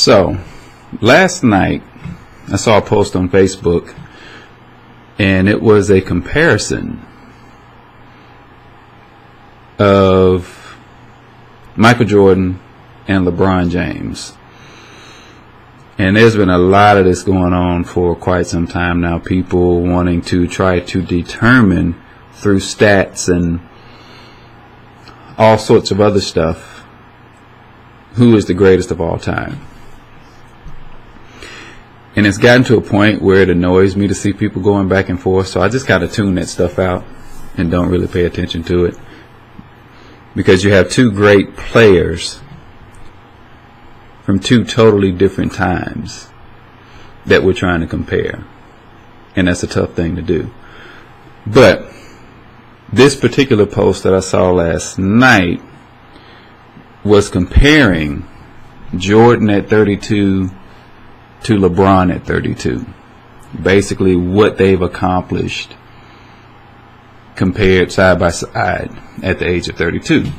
So, last night, I saw a post on Facebook, and it was a comparison of Michael Jordan and LeBron James. And there's been a lot of this going on for quite some time now. People wanting to try to determine through stats and all sorts of other stuff who is the greatest of all time. And it's gotten to a point where it annoys me to see people going back and forth. So I just kind of tune that stuff out and don't really pay attention to it. Because you have two great players from two totally different times that we're trying to compare. And that's a tough thing to do. But this particular post that I saw last night was comparing Jordan at 32 to LeBron at 32. Basically what they've accomplished compared side by side at the age of 32.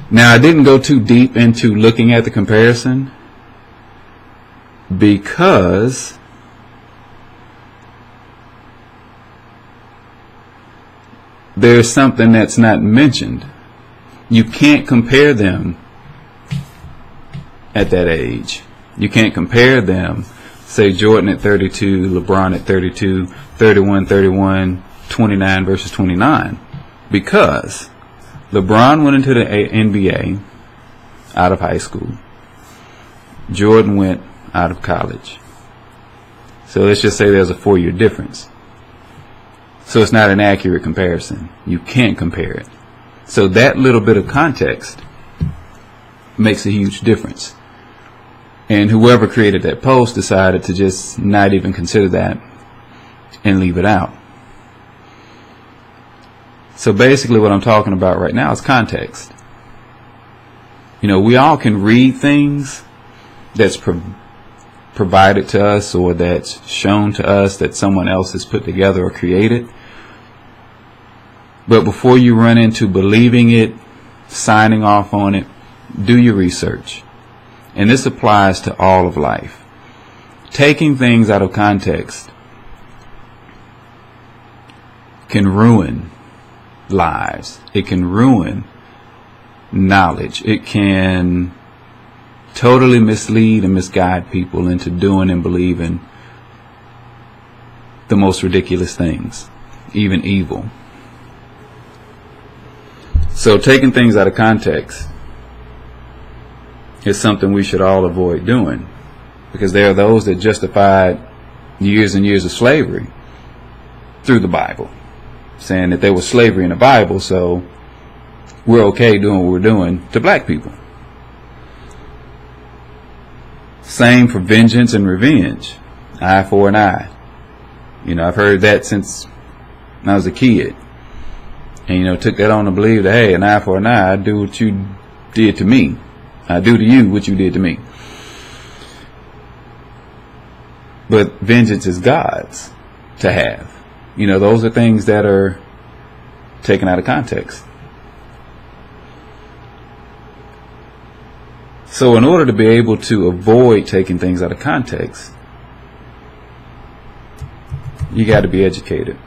Now, I didn't go too deep into looking at the comparison because there's something that's not mentioned. You can't compare them at that age. You can't compare them, say Jordan at 32, LeBron at 32, 31, 31, 29 versus 29, because LeBron went into the NBA out of high school. Jordan went out of college. So let's just say there's a 4-year difference. So it's not an accurate comparison. You can't compare it. So that little bit of context makes a huge difference. And whoever created that post decided to just not even consider that and leave it out. So basically what I'm talking about right now is context. You know, we all can read things that's provided to us or that's shown to us that someone else has put together or created. But before you run into believing it, signing off on it, do your research. And this applies to all of life. Taking things out of context can ruin lives. It can ruin knowledge. It can totally mislead and misguide people into doing and believing the most ridiculous things, even evil. So taking things out of context is something we should all avoid doing, because there are those that justified years and years of slavery through the Bible, saying that there was slavery in the Bible, so we're okay doing what we're doing to black people. Same for vengeance and revenge. Eye for an eye. You know, I've heard that since I was a kid. And, you know, took that on to believe that, hey, an eye for an eye, I do what you did to me. I do to you what you did to me. But vengeance is God's to have. You know, those are things that are taken out of context. So in order to be able to avoid taking things out of context, you got to be educated.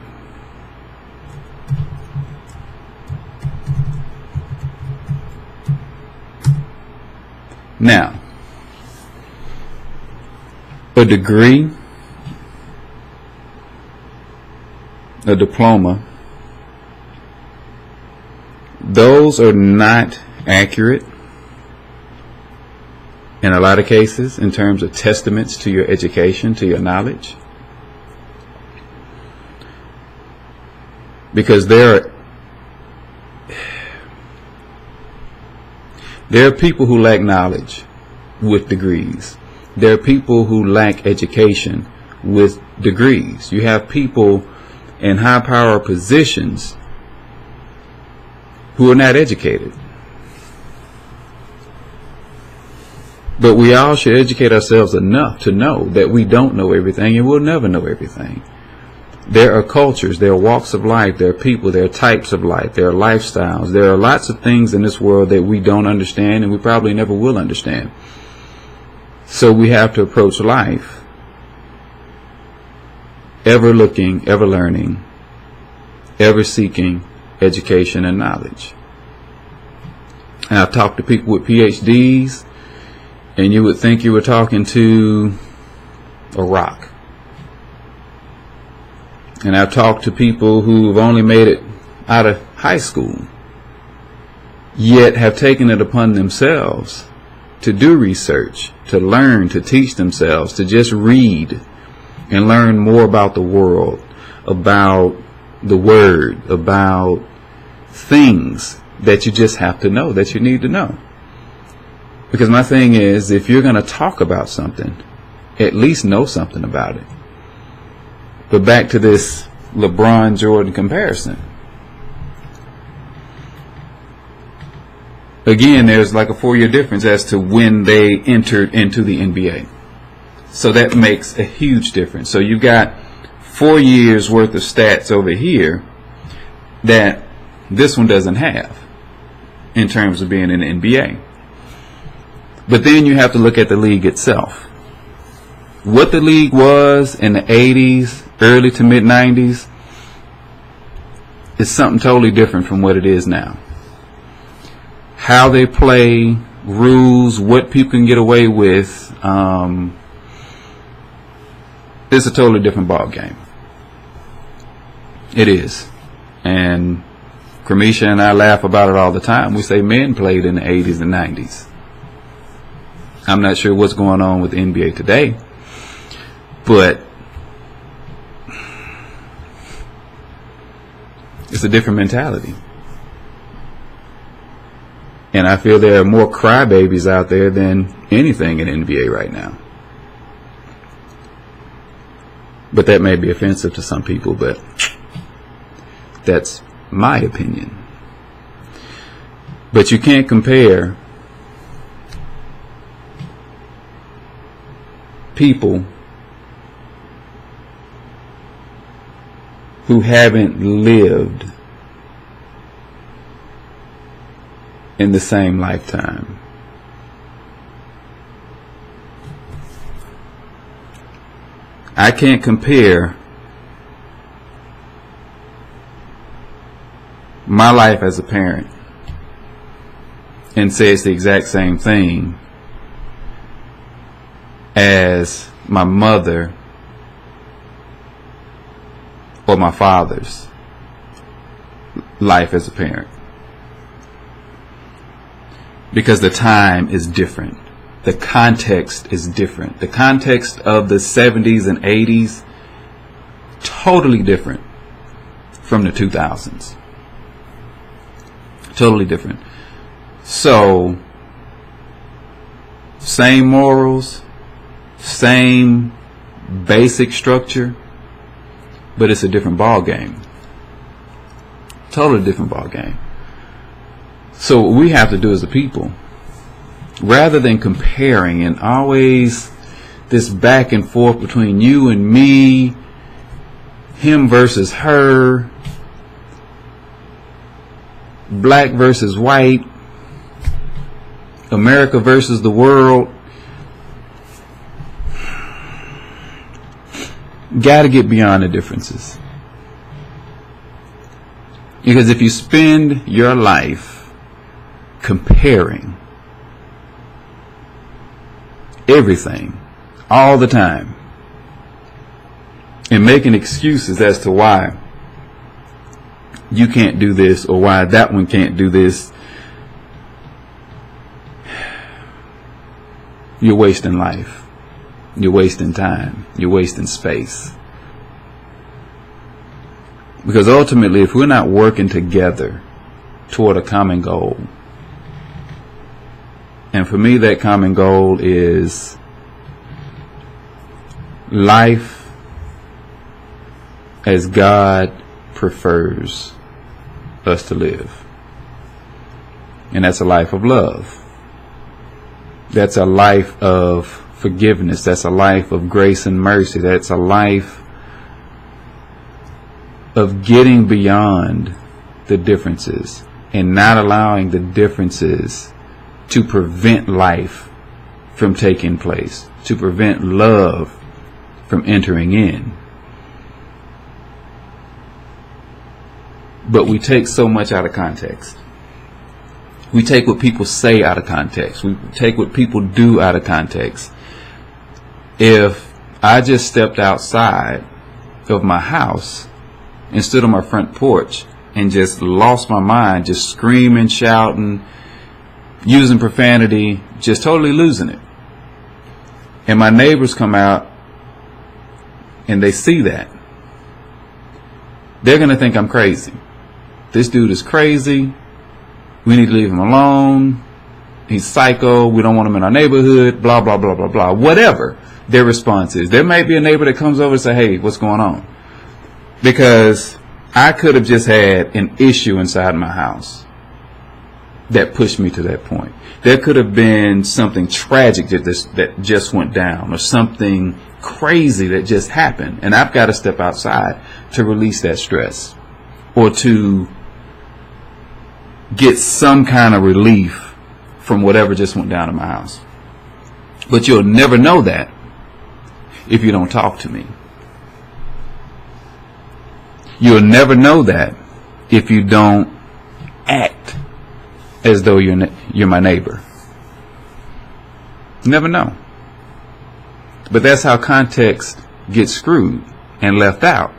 Now, a degree, a diploma, those are not accurate in a lot of cases in terms of testaments to your education, to your knowledge. Because there are people who lack knowledge with degrees. There are people who lack education with degrees. You have people in high power positions who are not educated. But we all should educate ourselves enough to know that we don't know everything and we'll never know everything. There are cultures, there are walks of life, there are people, there are types of life, there are lifestyles. There are lots of things in this world that we don't understand and we probably never will understand. So we have to approach life ever looking, ever learning, ever seeking education and knowledge. And I've talked to people with PhDs, and you would think you were talking to a rock. And I've talked to people who've only made it out of high school, yet have taken it upon themselves to do research, to learn, to teach themselves, to just read and learn more about the world, about the Word, about things that you just have to know, that you need to know. Because my thing is, if you're going to talk about something, at least know something about it. But back to this LeBron Jordan comparison. Again, there's like a 4-year difference as to when they entered into the NBA. So that makes a huge difference. So you've got 4 years worth of stats over here that this one doesn't have in terms of being in the NBA. But then you have to look at the league itself. What the league was in the 80s, early to mid 90s, is something totally different from what it is now. How they play, rules, what people can get away with, it's a totally different ball game. It is. And Cramisha and I laugh about it all the time. We say men played in the 80s and 90s. I'm not sure what's going on with the NBA today, but it's a different mentality. And I feel there are more crybabies out there than anything in NBA right now. But that may be offensive to some people, but that's my opinion. But you can't compare people who haven't lived in the same lifetime. I can't compare my life as a parent and say it's the exact same thing as my mother or my father's life as a parent. Because the time is different. The context is different. The context of the 70s and 80s, totally different from the 2000s. Totally different. So, same morals, same basic structure, but it's a different ball game. Totally different ball game. So what we have to do as a people, rather than comparing and always this back and forth between you and me, him versus her, black versus white, America versus the world, got to get beyond the differences. Because if you spend your life comparing everything all the time and making excuses as to why you can't do this or why that one can't do this, you're wasting life. You're wasting time. You're wasting space. Because ultimately, if we're not working together toward a common goal, and for me that common goal is life as God prefers us to live. And that's a life of love. That's a life of forgiveness. That's a life of grace and mercy. That's a life of getting beyond the differences and not allowing the differences to prevent life from taking place, to prevent love from entering in. But we take so much out of context. We take what people say out of context. We take what people do out of context. If I just stepped outside of my house and stood on my front porch and just lost my mind, just screaming, shouting, using profanity, just totally losing it, and my neighbors come out and they see that, they're going to think I'm crazy. This dude is crazy. We need to leave him alone. He's psycho. We don't want him in our neighborhood. Blah, blah, blah, blah, blah. Whatever their response is. There may be a neighbor that comes over and say, hey, what's going on? Because I could have just had an issue inside my house that pushed me to that point. There could have been something tragic that just went down, or something crazy that just happened. And I've got to step outside to release that stress, or to get some kind of relief from whatever just went down in my house. But you'll never know that if you don't talk to me. You'll never know that if you don't act as though you're my neighbor. Never know. But that's how context gets screwed and left out,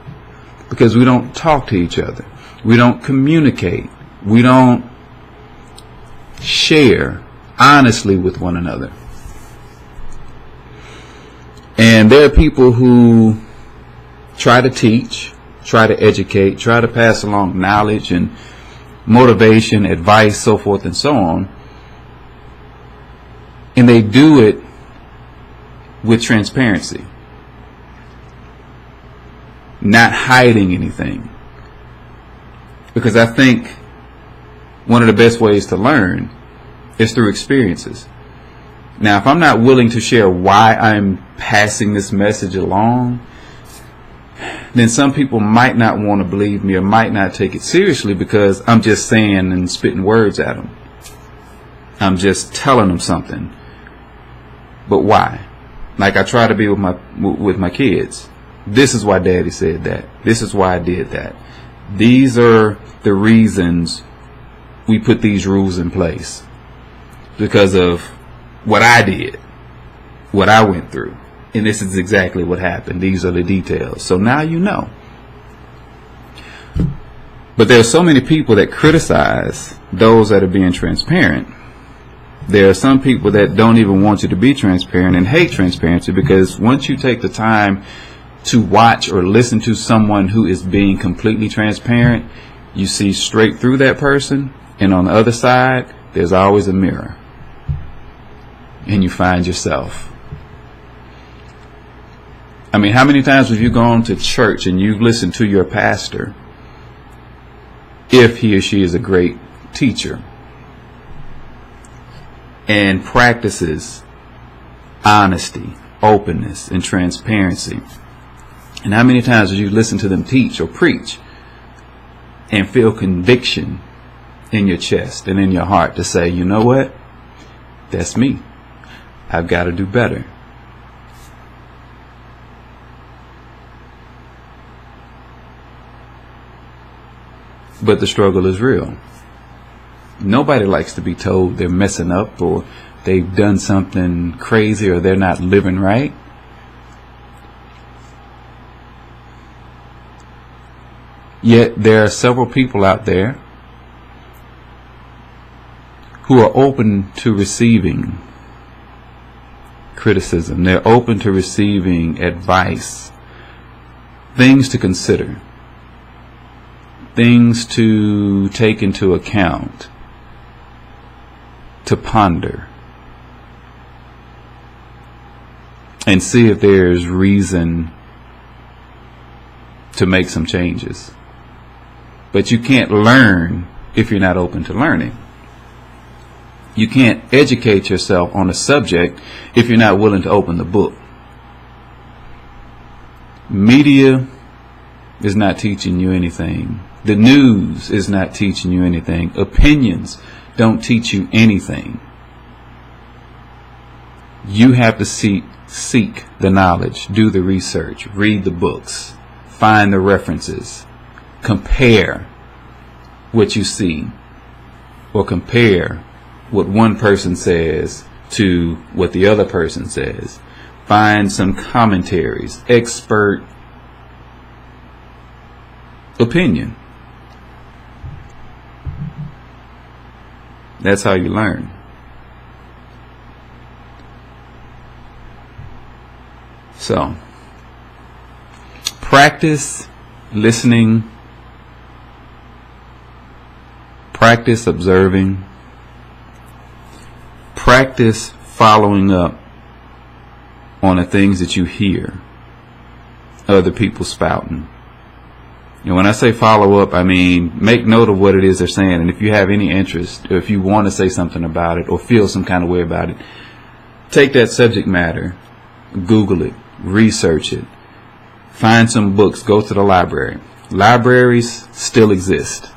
because we don't talk to each other. We don't communicate. We don't share honestly with one another. And there are people who try to teach, try to educate, try to pass along knowledge and motivation, advice, so forth and so on. And they do it with transparency, not hiding anything. Because I think one of the best ways to learn is through experiences. Now, if I'm not willing to share why I'm passing this message along, then some people might not want to believe me or might not take it seriously, because I'm just saying and spitting words at them. I'm just telling them something. But why? Like I try to be with my kids. This is why Daddy said that. This is why I did that. These are the reasons we put these rules in place, because of what I did, what I went through. And this is exactly what happened. These are the details. So now you know. But there are so many people that criticize those that are being transparent. There are some people that don't even want you to be transparent and hate transparency, because once you take the time to watch or listen to someone who is being completely transparent, you see straight through that person, and on the other side, there's always a mirror. And you find yourself. I mean, how many times have you gone to church and you've listened to your pastor, if he or she is a great teacher and practices honesty, openness, and transparency? And how many times have you listened to them teach or preach and feel conviction in your chest and in your heart to say, you know what? That's me. I've got to do better. But the struggle is real. Nobody likes to be told they're messing up, or they've done something crazy, or they're not living right. Yet there are several people out there who are open to receiving criticism. They're open to receiving advice, things to consider, things to take into account, to ponder, and see if there's reason to make some changes. But you can't learn if you're not open to learning. You can't educate yourself on a subject if you're not willing to open the book. Media is not teaching you anything. The news is not teaching you anything. Opinions don't teach you anything. You have to seek the knowledge, do the research, read the books, find the references, compare what you see, or compare what one person says to what the other person says. Find some commentaries, expert opinion. That's how you learn. So, practice listening, practice observing, practice following up on the things that you hear other people spouting. And when I say follow up, I mean make note of what it is they're saying. And if you have any interest, or if you want to say something about it or feel some kind of way about it, take that subject matter, Google it, research it, find some books, go to the library. Libraries still exist,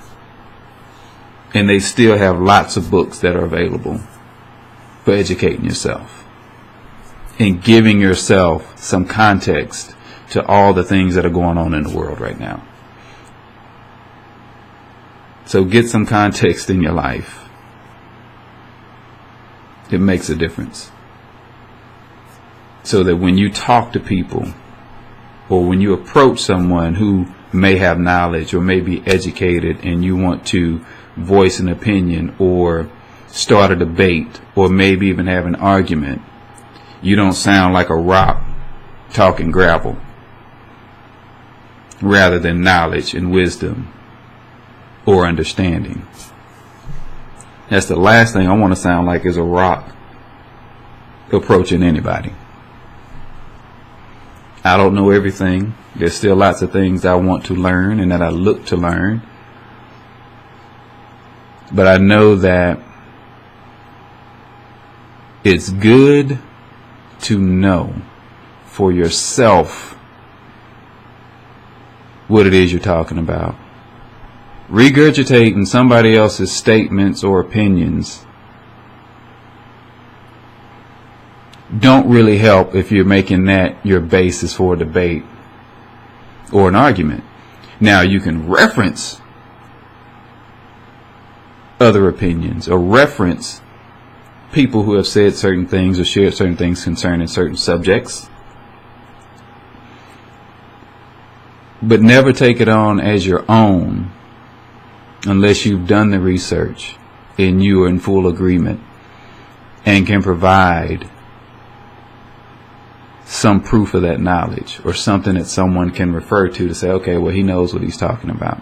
and they still have lots of books that are available for educating yourself and giving yourself some context to all the things that are going on in the world right now. So get some context in your life. It makes a difference. So that when you talk to people, or when you approach someone who may have knowledge or may be educated, and you want to voice an opinion or start a debate or maybe even have an argument, you don't sound like a rock talking gravel, rather than knowledge and wisdom or understanding. That's the last thing I want to sound like, is a rock approaching anybody. I don't know everything. There's still lots of things I want to learn and that I look to learn. But I know that it's good to know for yourself what it is you're talking about. Regurgitating somebody else's statements or opinions don't really help if you're making that your basis for a debate or an argument. Now, you can reference other opinions or reference people who have said certain things or shared certain things concerning certain subjects, but never take it on as your own unless you've done the research and you are in full agreement and can provide some proof of that knowledge or something that someone can refer to say, okay, well, he knows what he's talking about.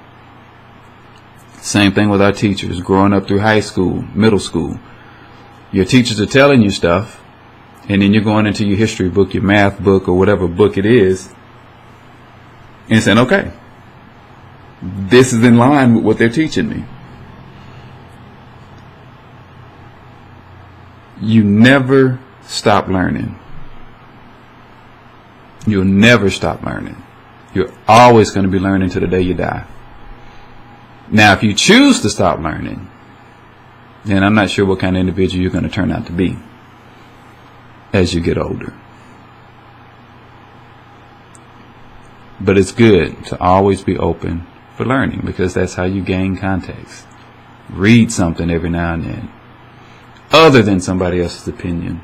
Same thing with our teachers growing up through high school, middle school. Your teachers are telling you stuff, and then you're going into your history book, your math book, or whatever book it is, and saying, okay, this is in line with what they're teaching me. You never stop learning. You'll never stop learning. You're always going to be learning till the day you die. Now, if you choose to stop learning, then I'm not sure what kind of individual you're going to turn out to be as you get older. But it's good to always be open for learning, because that's how you gain context. Read something every now and then, other than somebody else's opinion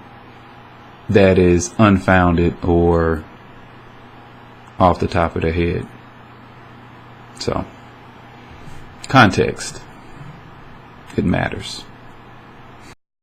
that is unfounded or off the top of their head. So, context, it matters.